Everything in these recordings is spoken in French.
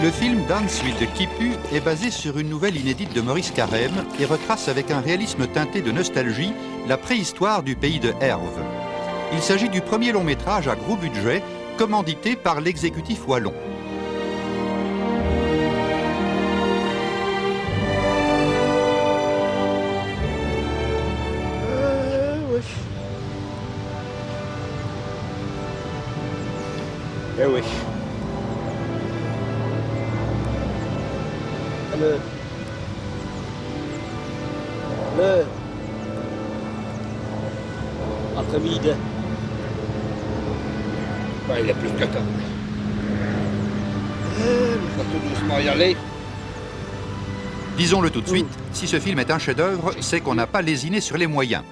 Le film Dan Suite de Kipu est basé sur une nouvelle inédite de Maurice Carême et retrace avec un réalisme teinté de nostalgie la préhistoire du pays de Herve. Il s'agit du premier long métrage à gros budget commandité par l'exécutif wallon. Eh oui. Le après-midi. Ben, il est plus que temps. Il faut tout doucement y aller. Disons-le tout de suite, si ce film est un chef-d'œuvre, c'est qu'on n'a pas lésiné sur les moyens.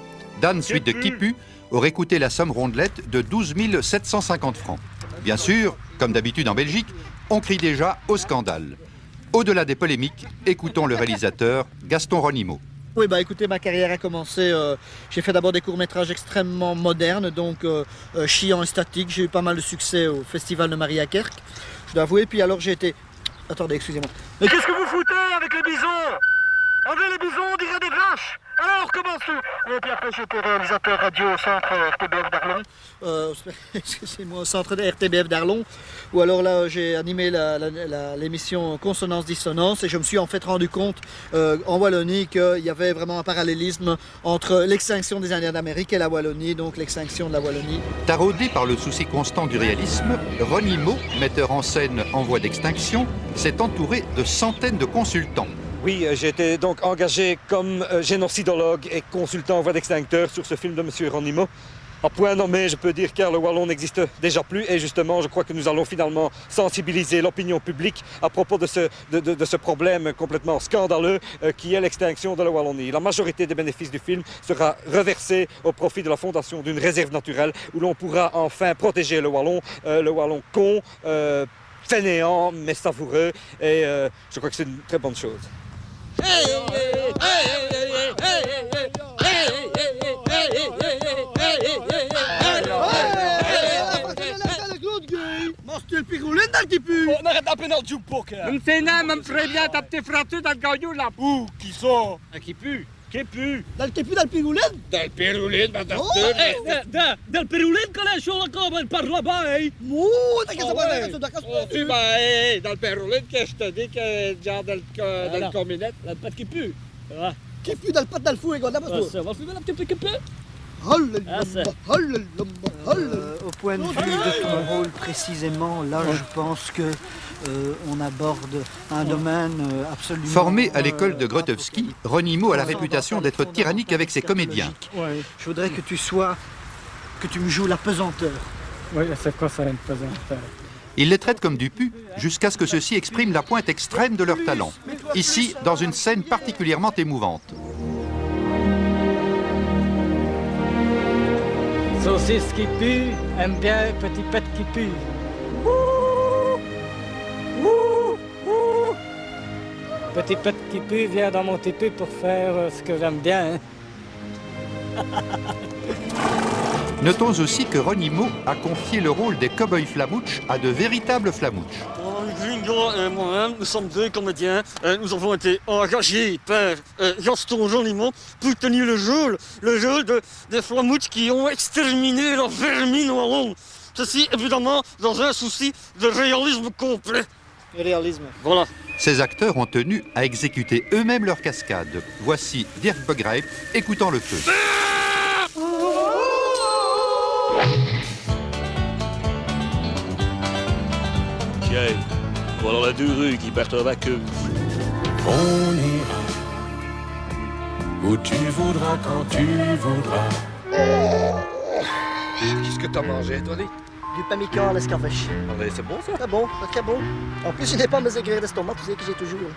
Dan Suite de Kipu aurait coûté la somme rondelette de 12 750 francs. Bien sûr, comme d'habitude en Belgique, on crie déjà au scandale. Au-delà des polémiques, écoutons le réalisateur Gaston Ronimo. Oui, bah écoutez, ma carrière a commencé, j'ai fait d'abord des courts-métrages extrêmement modernes, donc chiants et statiques. J'ai eu pas mal de succès au Festival de Mariakerk, je dois avouer. Puis alors j'ai été... Attendez, excusez-moi. Mais qu'est-ce que vous foutez avec les bisons? Enlevez les bisons, on dirait des vaches. Alors, comment tu... Et puis après, j'étais réalisateur radio au centre RTBF d'Arlon. Excusez-moi, au centre de RTBF d'Arlon. Ou alors là, j'ai animé l'émission Consonance-Dissonance. Et je me suis en fait rendu compte en Wallonie qu'il y avait vraiment un parallélisme entre l'extinction des Indiens d'Amérique et la Wallonie, donc l'extinction de la Wallonie. Taraudé par le souci constant du réalisme, Ronimo, metteur en scène en voie d'extinction, s'est entouré de centaines de consultants. Oui, j'ai été donc engagé comme génocidologue et consultant en voie d'extincteur sur ce film de M. Ronimo. À point nommé, je peux dire, car le Wallon n'existe déjà plus. Et justement, je crois que nous allons finalement sensibiliser l'opinion publique à propos de ce problème complètement scandaleux qui est l'extinction de la Wallonie. La majorité des bénéfices du film sera reversée au profit de la fondation d'une réserve naturelle où l'on pourra enfin protéger le Wallon con, fainéant mais savoureux. Et je crois que c'est une très bonne chose. Mange-tu le piroulet dans le Kipu? On arrête un peu dans le jukebox. Même Sénat, même très bien, t'as petit frappé dans le caillou là. Où? Qui sont? Un qui pue. Qui pue? Dans le Kipu, dans le piroulet? Dans le pirouline, madame. Dans le pirouline, quand les choses encore par là-bas, hein? Mouh, t'as qu'à savoir, Dans le pérouline que je te dis que genre dans le combinette. Dans le pâte qui pue. Kipu dans le pat dans le fou, et gars, Ça va fumer un petit peu qui pue. Au point de vue de ton rôle précisément, là je pense que on aborde un domaine absolument... Formé à l'école de Grotowski, Ronimo a la réputation d'être tyrannique avec ses comédiens. Je voudrais que tu me joues la pesanteur. Oui, c'est quoi ça, une pesanteur? Il les traite comme du pu, jusqu'à ce que ceux-ci expriment la pointe extrême de leur talent. Ici, dans une scène particulièrement émouvante. Saucisse qui pue, aime bien petit pet qui pue. Petit pet qui pue vient dans mon tipu pour faire ce que j'aime bien. Notons aussi que Ronimo a confié le rôle des cow-boys flamouches à de véritables flamouches. Gringo et moi-même, nous sommes deux comédiens. Nous avons été engagés par Gaston Ronimo pour tenir le jeu des flamouches qui ont exterminé la vermine wallonne. Ceci, évidemment, dans un souci de réalisme complet. Réalisme. Voilà. Ces acteurs ont tenu à exécuter eux-mêmes leur cascade. Voici Dirk Begrijp, écoutant le feu. Tiens, voilà la deux rues qui partent en vacuum. On ira où tu voudras, quand tu voudras. Qu'est-ce que t'as mangé, toi, du pemmican à l'escarvache. Allez, c'est bon ça? Très bon, très bon. En plus, je n'ai pas mes aigris d'estomac, tu sais que j'ai toujours.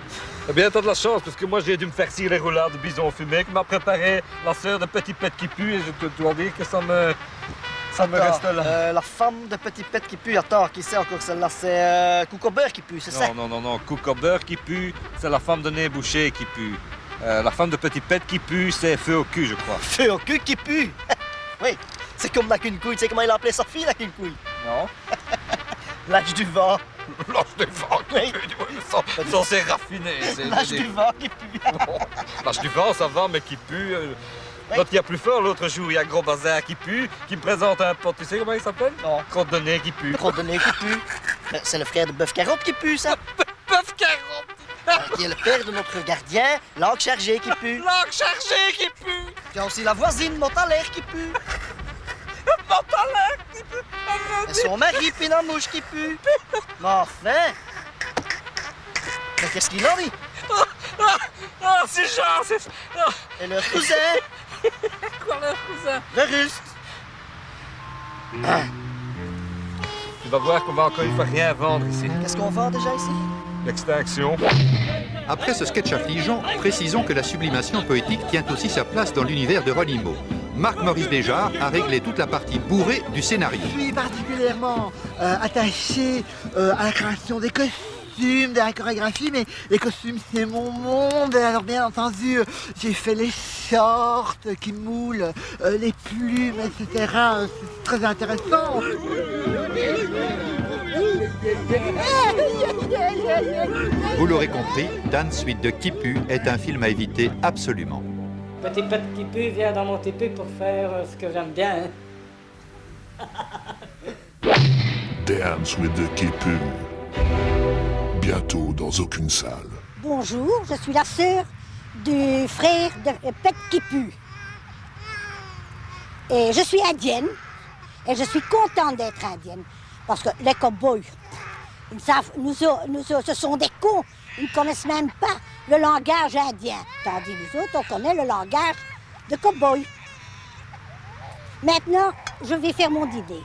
Eh bien, t'as de la chance, parce que moi j'ai dû me faire cirer les roulades de bison fumé que m'a préparé la sœur de Petit Pet qui pue, et je te dois dire que ça me reste là. La femme de Petit Pet qui pue, attends, qui c'est encore celle-là? C'est Cook-au-Beurre qui pue, c'est ça? Non, Cook-au-Beurre qui pue, c'est la femme de Nez Boucher qui pue. La femme de Petit Pet qui pue, c'est Feu au cul, je crois. Feu au cul qui pue. Oui, c'est comme la Cune-Couille, tu sais comment il a appelé sa fille, la Cune-Couille? Non? L'âge du vent. L'âge du vent qui pue, ça c'est raffiné. L'âge du vent qui pue. L'âge du vent, ça va, mais qui pue. L'autre, il y a plus fort, l'autre jour, il y a Gros Bazar qui pue, qui me présente un pote, tu sais comment il s'appelle? Non. Crotte de nez qui pue. Crotte de nez qui pue. C'est le frère de Bœuf Carotte qui pue, ça. Bœuf Carotte! Qui est le père de notre gardien, Langue Chargée qui pue. Langue Chargée qui pue! Il y a aussi la voisine, Montalaire qui pue. Montalaire qui pue! Et son mari, Pinamouche qui pue. Mais enfin! Mais qu'est-ce qu'il en dit? C'est genre, c'est... Et leur cousin, Quoi, leur cousin? le Ruste. Tu vas voir qu'on va encore une fois rien vendre ici. Qu'est-ce qu'on vend déjà ici? L'extinction. Après ce sketch affligeant, précisons que la sublimation poétique tient aussi sa place dans l'univers de Ronimo. Marc-Maurice Béjart a réglé toute la partie bourrée du scénario. Je suis particulièrement attaché à la création des costumes, de la chorégraphie, mais les costumes c'est mon monde. Alors bien entendu, j'ai fait les shorts qui moulent, les plumes, etc. C'est très intéressant. Vous l'aurez compris, Dan Suite de Qui pue est un film à éviter absolument. Petit Pet qui pue vient dans mon tipi pour faire ce que j'aime bien. Dance with the Kipu. Bientôt dans aucune salle. Bonjour, je suis la sœur du frère de Pet qui pue. Et je suis indienne, et je suis contente d'être indienne. Parce que les cow-boys, ils savent, ce sont des cons, ils ne connaissent même pas le langage indien. Tandis nous autres, on connaît le langage de cow-boy. Maintenant, je vais faire mon dîner.